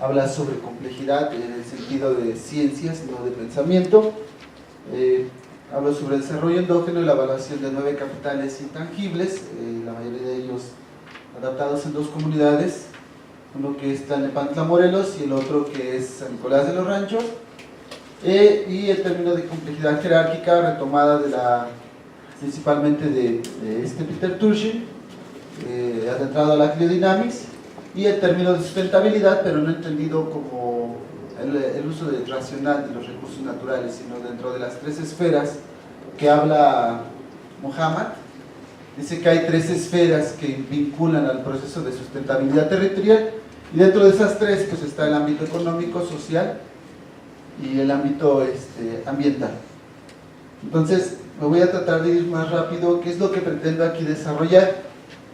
habla sobre complejidad en el sentido de ciencias, no de pensamiento. Habla sobre el desarrollo endógeno y la evaluación de 9 capitales intangibles, la mayoría de ellos adaptados en 2 comunidades, uno que es Tlalnepantla, Morelos, y el otro que es San Nicolás de los Ranchos. Y el término de complejidad jerárquica retomada principalmente de Peter Turchin, adentrado a la Cliodynamics, y el término de sustentabilidad, pero no entendido como el uso racional de los recursos naturales, sino dentro de las 3 esferas que habla Muhammad. Dice que hay 3 esferas que vinculan al proceso de sustentabilidad territorial, y dentro de esas 3 pues está el ámbito económico, social y el ámbito ambiental. Entonces me voy a tratar de ir más rápido. ¿Qué es lo que pretendo aquí desarrollar?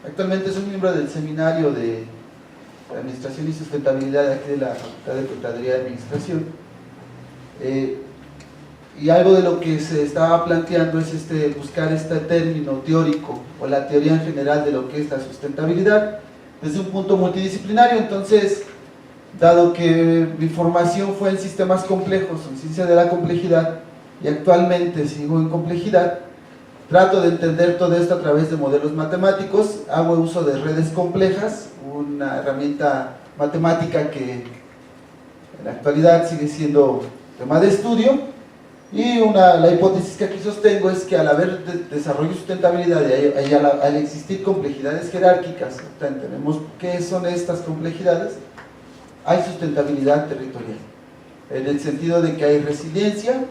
Actualmente soy miembro del seminario de Administración y Sustentabilidad de aquí de la Facultad de Contaduría y Administración, y algo de lo que se estaba planteando es buscar este término teórico o la teoría en general de lo que es la sustentabilidad desde un punto multidisciplinario. Entonces, dado que mi formación fue en sistemas complejos, en ciencia de la complejidad, y actualmente sigo en complejidad, trato de entender todo esto a través de modelos matemáticos. Hago uso de redes complejas, una herramienta matemática que en la actualidad sigue siendo tema de estudio, y la hipótesis que aquí sostengo es que al haber desarrollo y sustentabilidad y al existir complejidades jerárquicas, entendemos qué son estas complejidades, hay sustentabilidad territorial, en el sentido de que hay resiliencia,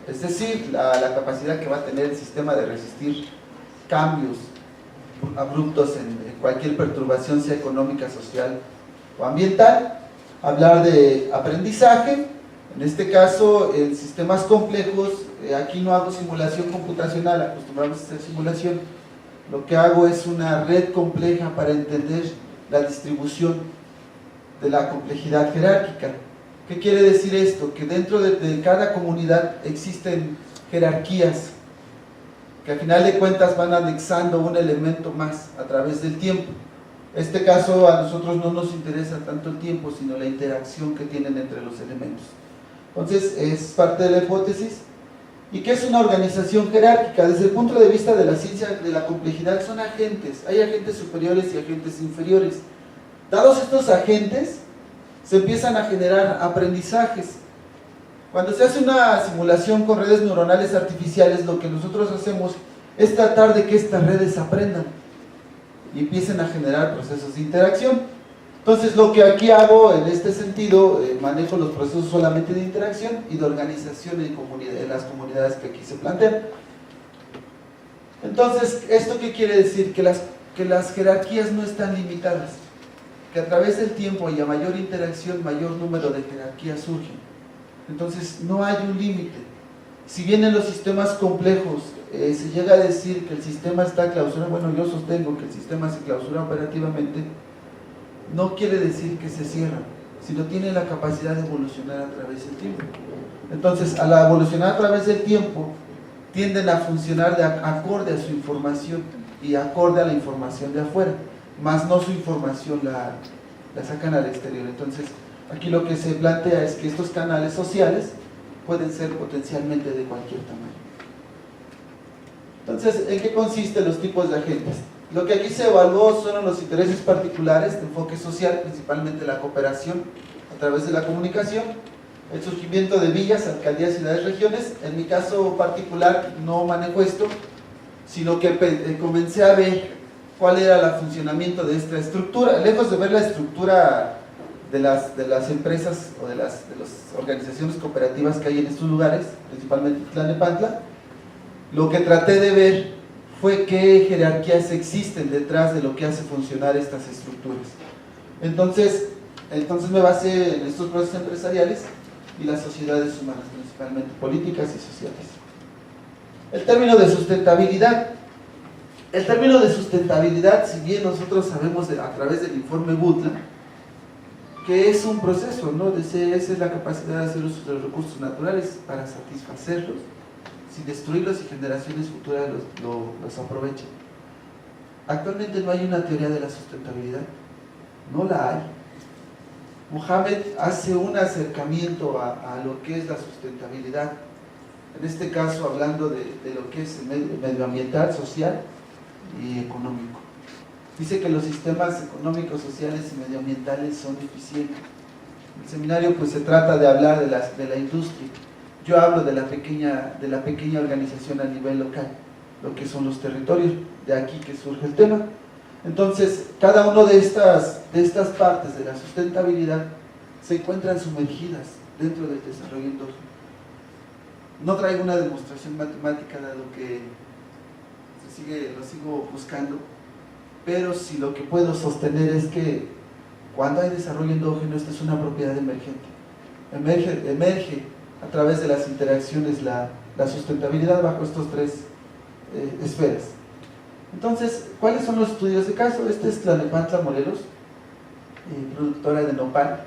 es decir, la capacidad que va a tener el sistema de resistir cambios abruptos en cualquier perturbación, sea económica, social o ambiental. Hablar de aprendizaje, en este caso en sistemas complejos, aquí no hago simulación computacional, acostumbramos a hacer simulación, lo que hago es una red compleja para entender la distribución de la complejidad jerárquica. ¿Qué quiere decir esto? Que dentro de cada comunidad existen jerarquías que al final de cuentas van anexando un elemento más a través del tiempo. En este caso a nosotros no nos interesa tanto el tiempo, sino la interacción que tienen entre los elementos. Entonces es parte de la hipótesis. ¿Y qué es una organización jerárquica? Desde el punto de vista de la ciencia de la complejidad son agentes, hay agentes superiores y agentes inferiores. Dados estos agentes, se empiezan a generar aprendizajes. Cuando se hace una simulación con redes neuronales artificiales, lo que nosotros hacemos es tratar de que estas redes aprendan y empiecen a generar procesos de interacción. Entonces lo que aquí hago en este sentido, manejo los procesos solamente de interacción y de organización en las comunidades que aquí se plantean. Entonces, ¿esto qué quiere decir? Que las jerarquías no están limitadas, que a través del tiempo y a mayor interacción, mayor número de jerarquías surgen. Entonces no hay un límite. Si bien en los sistemas complejos se llega a decir que el sistema está clausurado, bueno, yo sostengo que el sistema se clausura operativamente, no quiere decir que se cierra, sino tiene la capacidad de evolucionar a través del tiempo. Entonces, al evolucionar a través del tiempo, tienden a funcionar acorde a su información y acorde a la información de afuera, más no su información la sacan al exterior. Entonces, aquí lo que se plantea es que estos canales sociales pueden ser potencialmente de cualquier tamaño. Entonces, ¿en qué consisten los tipos de agentes? Lo que aquí se evaluó son los intereses particulares de enfoque social, principalmente la cooperación a través de la comunicación, el surgimiento de villas, alcaldías, ciudades, regiones. En mi caso particular no manejo esto, sino que comencé a ver cuál era el funcionamiento de esta estructura, lejos de ver la estructura de las empresas o de las organizaciones cooperativas que hay en estos lugares, principalmente Tlalnepantla. Lo que traté de ver fue qué jerarquías existen detrás de lo que hace funcionar estas estructuras. Entonces me basé en estos procesos empresariales y las sociedades humanas, principalmente políticas y sociales. El término de sustentabilidad. El término de sustentabilidad, si bien nosotros sabemos a través del informe Butler, que es un proceso, ¿no? Esa es la capacidad de hacer uso de los recursos naturales para satisfacerlos, sin destruirlos y generaciones futuras los aprovechen. Actualmente no hay una teoría de la sustentabilidad, no la hay. Mohamed hace un acercamiento a lo que es la sustentabilidad, en este caso hablando de lo que es el medioambiental, social y económico. Dice que los sistemas económicos, sociales y medioambientales son eficientes. En el seminario pues se trata de hablar de la industria. Yo hablo de la pequeña organización a nivel local, lo que son los territorios, de aquí que surge el tema. Entonces, cada una de estas partes de la sustentabilidad se encuentran sumergidas dentro del desarrollo endógeno. No traigo una demostración matemática, dado que lo sigo buscando, pero sí lo que puedo sostener es que cuando hay desarrollo endógeno, esta es una propiedad emergente. Emerge a través de las interacciones la sustentabilidad bajo estos tres esferas. Entonces, ¿cuáles son los estudios de caso? Este es Tlalnepantla, Morelos, productora de nopal.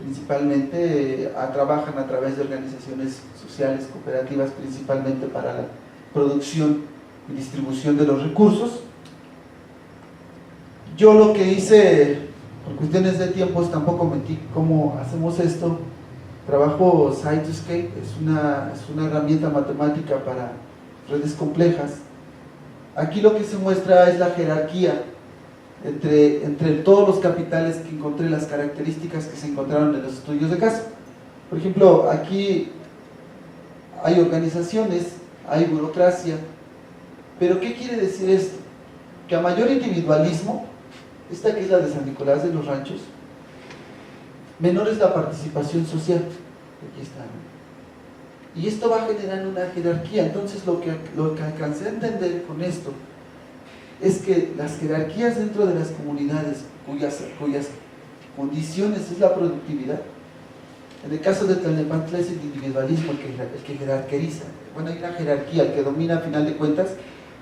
Principalmente trabajan a través de organizaciones sociales, cooperativas, principalmente para la producción y distribución de los recursos. Yo lo que hice, por cuestiones de tiempos, tampoco metí cómo hacemos esto. Trabajo Site2Scale, es una herramienta matemática para redes complejas. Aquí lo que se muestra es la jerarquía entre todos los capitales que encontré, las características que se encontraron en los estudios de caso. Por ejemplo, aquí hay organizaciones, hay burocracia, pero ¿qué quiere decir esto? Que a mayor individualismo, esta que es la de San Nicolás de los Ranchos, menor es la participación social. Aquí está. Y esto va generando una jerarquía. Entonces lo que alcancé a entender con esto es que las jerarquías dentro de las comunidades cuyas condiciones es la productividad, en el caso de Tlalnepantla es el individualismo el que jerarquiza. Bueno, hay una jerarquía, el que domina a final de cuentas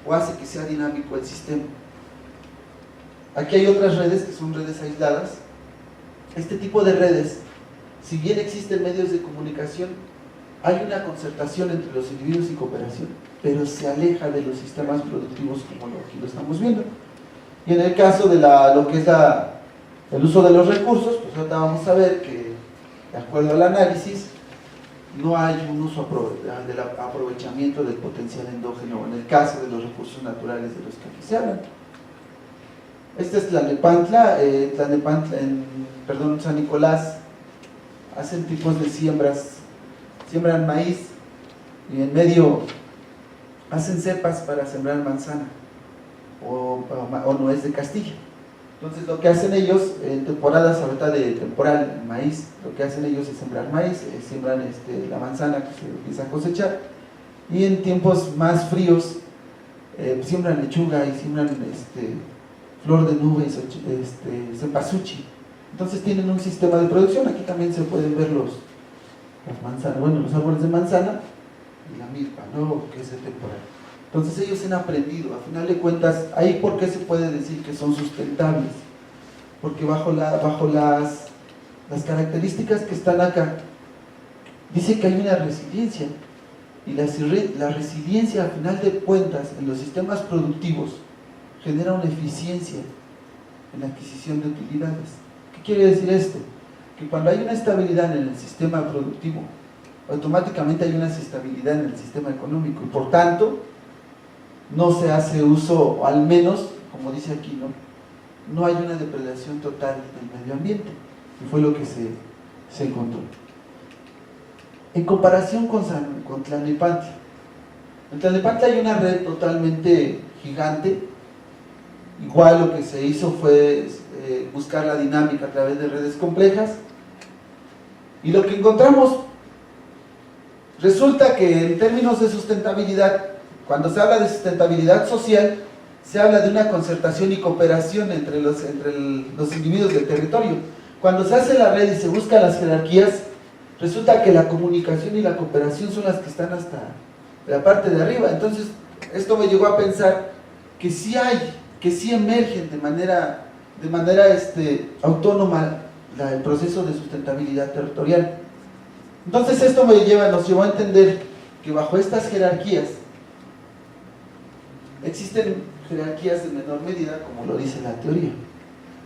o hace que sea dinámico el sistema. Aquí hay otras redes que son redes aisladas. Este tipo de redes, si bien existen medios de comunicación, hay una concertación entre los individuos y cooperación, pero se aleja de los sistemas productivos como aquí lo estamos viendo. Y en el caso de lo que es el uso de los recursos, pues ahorita vamos a ver que, de acuerdo al análisis, no hay un uso del aprovechamiento del potencial endógeno en el caso de los recursos naturales de los que aquí se hablan. Este es Tlalnepantla, San Nicolás, hacen tipos de siembras, siembran maíz y en medio hacen cepas para sembrar manzana o nuez de Castilla. Entonces lo que hacen ellos en temporadas, ahorita de temporal, maíz, lo que hacen ellos es sembrar maíz, siembran la manzana que se empieza a cosechar, y en tiempos más fríos siembran lechuga y siembran flor de nube, cempasúchil. Entonces tienen un sistema de producción. Aquí también se pueden ver los árboles de manzana y la milpa, ¿no? Que es de temporal. Entonces ellos han aprendido, a final de cuentas, ahí por qué se puede decir que son sustentables, porque bajo las características que están acá, dice que hay una resiliencia, y la resiliencia a final de cuentas en los sistemas productivos genera una eficiencia en la adquisición de utilidades. ¿Qué quiere decir esto? Que cuando hay una estabilidad en el sistema productivo, automáticamente hay una estabilidad en el sistema económico, y por tanto no se hace uso, o al menos, como dice aquí, no hay una depredación total del medio ambiente, y fue lo que se encontró. En comparación con Tlalnepantla, en Tlalnepantla hay una red totalmente gigante. Igual lo que se hizo fue buscar la dinámica a través de redes complejas, y lo que encontramos, resulta que en términos de sustentabilidad, cuando se habla de sustentabilidad social, se habla de una concertación y cooperación entre los individuos del territorio. Cuando se hace la red y se buscan las jerarquías, resulta que la comunicación y la cooperación son las que están hasta la parte de arriba. Entonces esto me llevó a pensar que sí emergen de manera autónoma el proceso de sustentabilidad territorial. Entonces esto nos llevó a entender que bajo estas jerarquías existen jerarquías de menor medida, como lo dice la teoría.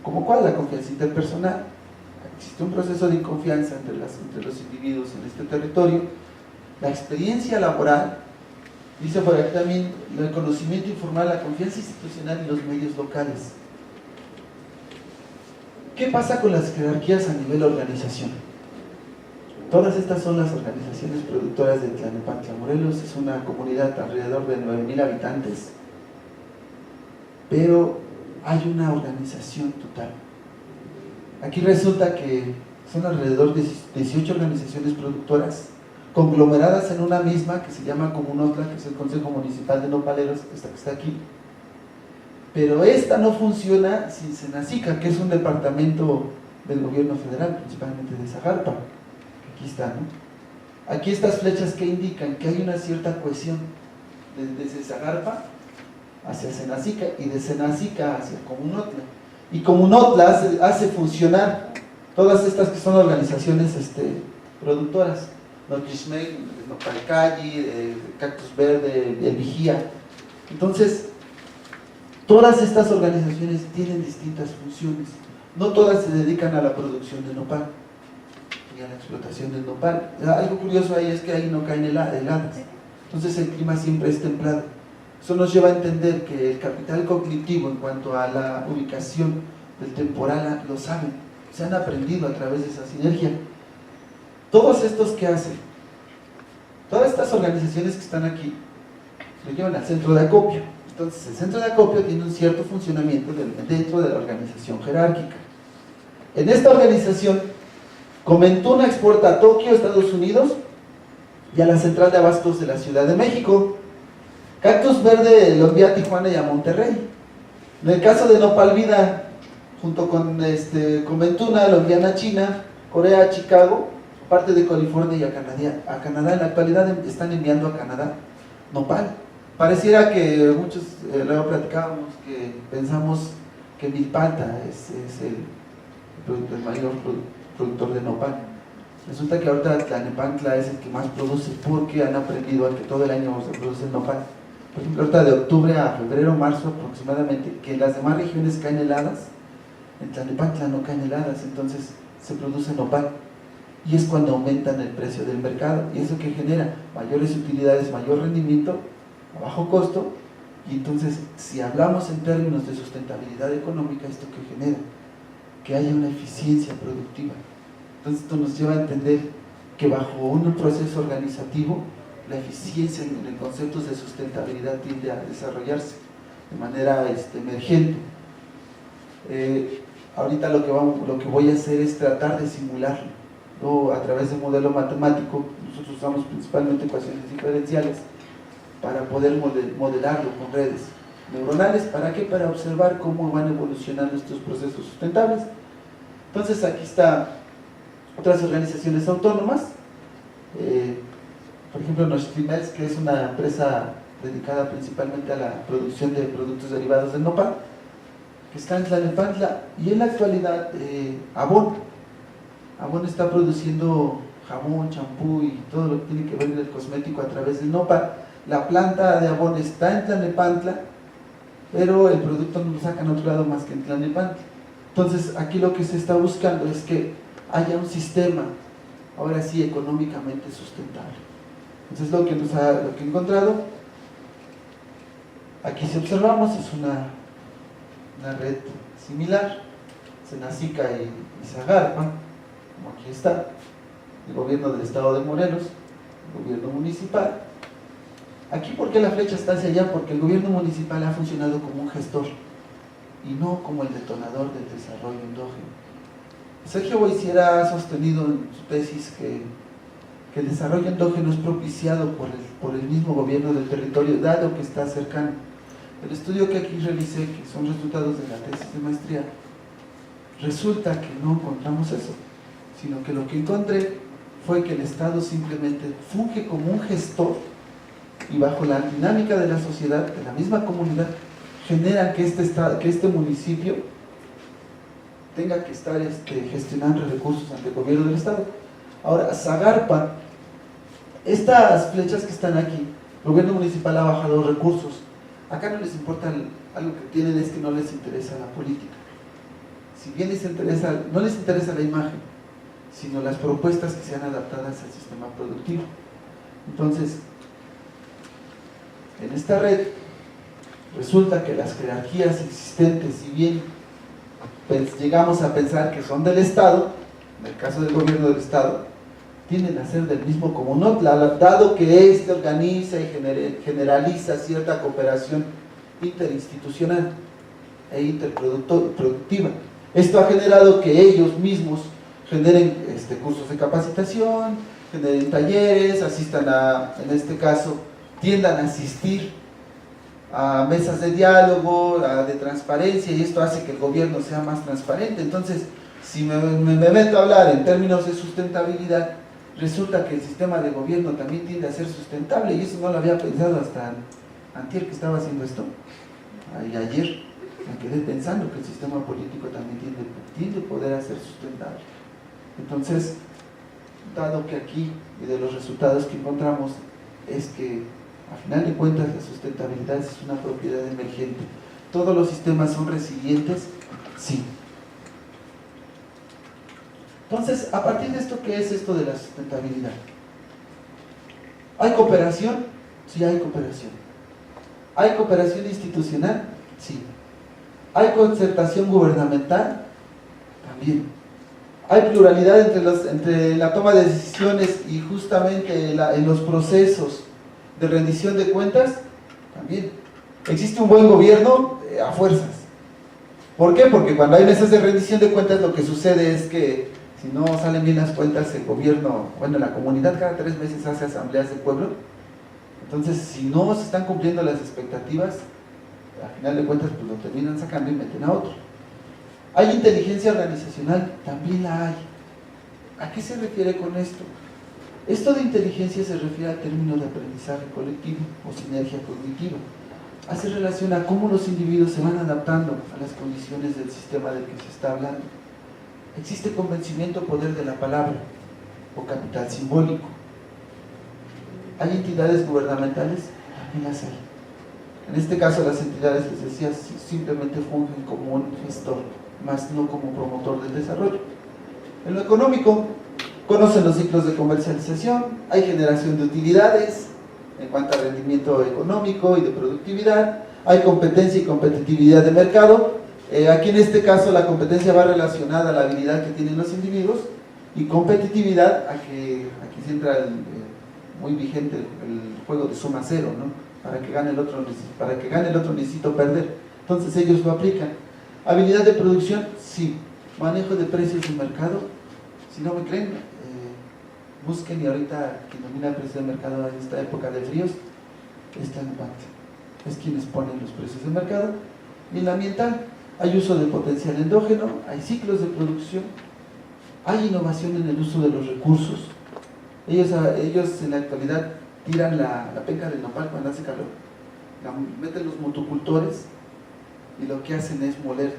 ¿Como cuál? La confianza interpersonal. existe un proceso de confianza entre los individuos en este territorio, la experiencia laboral, dice por aquí también, el conocimiento informal, la confianza institucional y los medios locales. ¿Qué pasa con las jerarquías a nivel organización? Todas estas son las organizaciones productoras de Tlalnepantla. Morelos es una comunidad alrededor de 9,000 habitantes, pero hay una organización total. Aquí resulta que son alrededor de 18 organizaciones productoras conglomeradas en una misma que se llama Comunotla, que es el Consejo Municipal de Nopaleros, esta que está aquí. Pero esta no funciona sin Senacica, que es un departamento del gobierno federal, principalmente de Zagarpa. Aquí está, ¿no? Aquí estas flechas que indican que hay una cierta cohesión desde Zagarpa hacia Senacica y de Senacica hacia Comunotla. Y Comunotla hace funcionar todas estas que son organizaciones productoras. Noquixmey, Nopalcalli, Cactus Verde, El Vigía. Entonces, todas estas organizaciones tienen distintas funciones. No todas se dedican a la producción de nopal ni a la explotación del nopal. Algo curioso ahí es que ahí no caen heladas. Entonces el clima siempre es templado. Eso nos lleva a entender que el capital cognitivo en cuanto a la ubicación del temporal lo saben, se han aprendido a través de esa sinergia. Todos estos que hacen, todas estas organizaciones que están aquí, lo llevan al centro de acopio. Entonces el centro de acopio tiene un cierto funcionamiento dentro de la organización jerárquica. En esta organización, Comentuna exporta a Tokio, Estados Unidos, y a la central de abastos de la Ciudad de México. Cactus Verde lo envía a Tijuana y a Monterrey. En el caso de Nopal Vida, junto con Comentuna, lo envían a China, Corea, Chicago, parte de California y a Canadá. En la actualidad están enviando a Canadá nopal. Pareciera que muchos, luego platicábamos, que pensamos que Milpalta es el mayor productor de nopal. Resulta que ahorita Tlalnepantla es el que más produce porque han aprendido a que todo el año se produce nopal. Por ejemplo, ahorita de octubre a febrero, marzo aproximadamente, que en las demás regiones caen heladas, en Tlalnepantla no caen heladas, entonces se produce nopal. Y es cuando aumentan el precio del mercado, y eso que genera mayores utilidades, mayor rendimiento, a bajo costo. Y entonces, si hablamos en términos de sustentabilidad económica, ¿esto que genera? Que haya una eficiencia productiva. Entonces esto nos lleva a entender que bajo un proceso organizativo, la eficiencia en conceptos de sustentabilidad tiende a desarrollarse de manera emergente. Ahorita lo que voy a hacer es tratar de simularlo, ¿no? A través de un modelo matemático. Nosotros usamos principalmente ecuaciones diferenciales para poder modelarlo con redes neuronales. ¿Para qué? Para observar cómo van evolucionando estos procesos sustentables. Entonces aquí está otras organizaciones autónomas, por ejemplo Nochtimels, que es una empresa dedicada principalmente a la producción de productos derivados del nopal, que está en Tlalnepantla. Y en la actualidad Avon está produciendo jabón, champú y todo lo que tiene que ver con el cosmético a través del nopal. La planta de Avon está en Tlalnepantla, pero el producto no lo sacan a otro lado más que en Tlalnepantla. Entonces aquí lo que se está buscando es que haya un sistema, ahora sí, económicamente sustentable. Entonces lo que he encontrado, aquí si observamos, es una red similar, Senacica y Zagarpa, como aquí está, el gobierno del estado de Morelos, el gobierno municipal. Aquí, ¿por qué la flecha está hacia allá? Porque el gobierno municipal ha funcionado como un gestor y no como el detonador del desarrollo endógeno. Sergio Boisier ha sostenido en su tesis que el desarrollo endógeno es propiciado por el mismo gobierno del territorio, dado que está cercano. El estudio que aquí realicé, que son resultados de la tesis de maestría, resulta que no encontramos eso, sino que lo que encontré fue que el Estado simplemente funge como un gestor y bajo la dinámica de la sociedad, de la misma comunidad, genera que este municipio tenga que estar gestionando recursos ante el gobierno del Estado. Ahora, Zagarpa, estas flechas que están aquí, el gobierno municipal ha bajado recursos. Acá no les importa, algo que tienen es que no les interesa la política. Si bien no les interesa la imagen, sino las propuestas que sean adaptadas al sistema productivo. Entonces, en esta red, resulta que las jerarquías existentes, si bien llegamos a pensar que son del Estado, en el caso del gobierno del Estado, tienden a ser del mismo común, dado que éste organiza y generaliza cierta cooperación interinstitucional e interproductiva. Esto ha generado que ellos mismos generen cursos de capacitación, generen talleres, asistan en este caso, tiendan a asistir a mesas de diálogo, de transparencia, y esto hace que el gobierno sea más transparente. Entonces, si me meto a hablar en términos de sustentabilidad, resulta que el sistema de gobierno también tiende a ser sustentable, y eso no lo había pensado hasta antier que estaba haciendo esto, y ayer me quedé pensando que el sistema político también tiende a poder ser sustentable. Entonces, dado que aquí, y de los resultados que encontramos, es que a final de cuentas la sustentabilidad es una propiedad emergente. ¿Todos los sistemas son resilientes? Sí. Entonces, a partir de esto, ¿qué es esto de la sustentabilidad? ¿Hay cooperación? Sí, hay cooperación. ¿Hay cooperación institucional? Sí. ¿Hay concertación gubernamental? También. ¿Hay pluralidad entre la toma de decisiones y justamente en los procesos de rendición de cuentas? También. ¿Existe un buen gobierno? A fuerzas. ¿Por qué? Porque cuando hay mesas de rendición de cuentas, lo que sucede es que si no salen bien las cuentas, el gobierno, bueno, la comunidad cada 3 meses hace asambleas de pueblo. Entonces, si no se están cumpliendo las expectativas, al final de cuentas pues lo terminan sacando y meten a otro. ¿Hay inteligencia organizacional? También la hay. ¿A qué se refiere con esto? Esto de inteligencia se refiere al término de aprendizaje colectivo o sinergia cognitiva. Hace relación a cómo los individuos se van adaptando a las condiciones del sistema del que se está hablando. Existe convencimiento, poder de la palabra o capital simbólico. ¿Hay entidades gubernamentales? También las hay. En este caso, las entidades, les decía, simplemente fungen como un gestor, más no como promotor del desarrollo. En lo económico, conocen los ciclos de comercialización, hay generación de utilidades en cuanto a rendimiento económico y de productividad, hay competencia y competitividad de mercado. Aquí en este caso la competencia va relacionada a la habilidad que tienen los individuos, y competitividad a que aquí entra muy vigente el juego de suma cero, ¿no? Para que gane el otro necesito perder. Entonces ellos lo aplican. Habilidad de producción, sí. Manejo de precios de mercado, si no me creen, busquen, y ahorita quien domina el precio de mercado en esta época de fríos es Tlanepantla, es quienes ponen los precios de mercado. Y en la ambiental, hay uso de potencial endógeno, hay ciclos de producción, hay innovación en el uso de los recursos. Ellos en la actualidad tiran la penca del nopal cuando hace calor, la meten los motocultores y lo que hacen es moler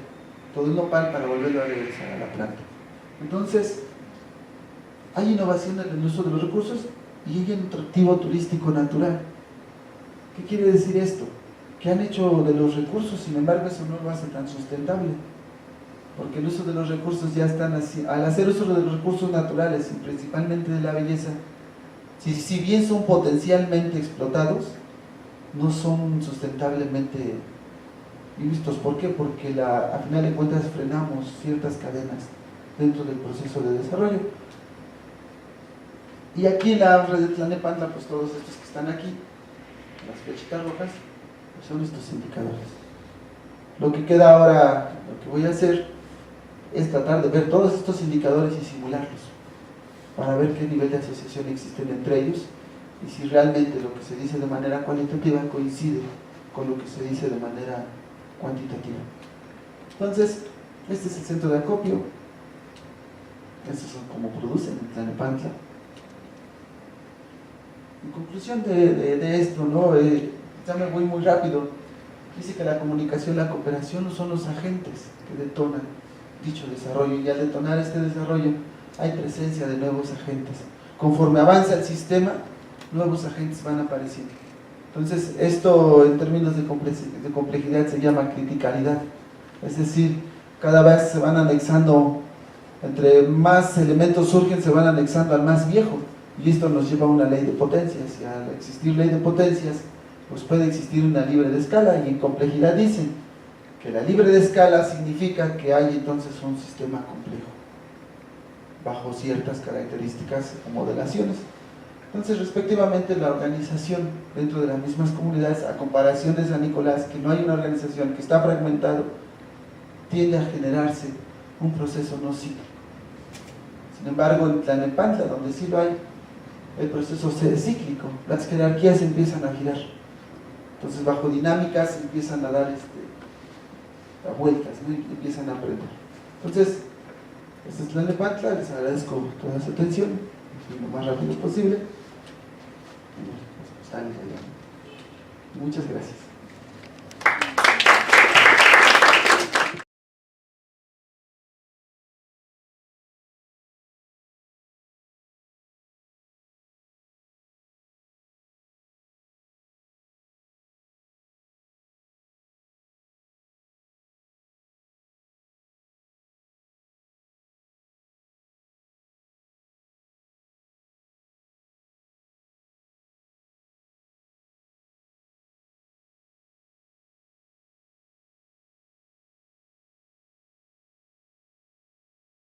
todo el nopal para volverlo a regresar a la planta. Entonces, hay innovación en el uso de los recursos y hay un atractivo turístico natural. ¿Qué quiere decir esto? Que han hecho de los recursos, sin embargo eso no lo hace tan sustentable, porque el uso de los recursos ya están así, al hacer uso de los recursos naturales y principalmente de la belleza, si bien son potencialmente explotados, no son sustentablemente vistos. ¿Por qué? Porque a final de cuentas frenamos ciertas cadenas dentro del proceso de desarrollo. Y aquí en la red de Tlanepantla, pues todos estos que están aquí, las flechitas rojas, pues son estos indicadores. Lo que queda ahora, lo que voy a hacer es tratar de ver todos estos indicadores y simularlos para ver qué nivel de asociación existen entre ellos y si realmente lo que se dice de manera cualitativa coincide con lo que se dice de manera cuantitativa. Entonces, este es el centro de acopio. Estos son como producen en Tlanepantla. En conclusión de esto, ¿no? Ya me voy muy rápido. Dice que la comunicación, la cooperación no son los agentes que detonan dicho desarrollo, y al detonar este desarrollo hay presencia de nuevos agentes. Conforme avanza el sistema, nuevos agentes van apareciendo. Entonces, esto en términos de complejidad se llama criticalidad, es decir, cada vez se van anexando Entre más elementos surgen, se van anexando al más viejo, y esto nos lleva a una ley de potencias, y al existir ley de potencias, pues puede existir una libre de escala, y en complejidad dicen que la libre de escala significa que hay entonces un sistema complejo, bajo ciertas características o modelaciones. Entonces, respectivamente, la organización dentro de las mismas comunidades, a comparación de San Nicolás, que no hay una organización, que está fragmentado, tiende a generarse un proceso no cíclico. Sin embargo, en Tlalnepantla, donde sí lo hay, el proceso es cíclico, las jerarquías empiezan a girar. Entonces, bajo dinámicas empiezan a dar a vueltas, ¿no? Y empiezan a aprender. Entonces, este es Tlalnepantla, les agradezco toda su atención, lo más rápido posible. Muchas gracias.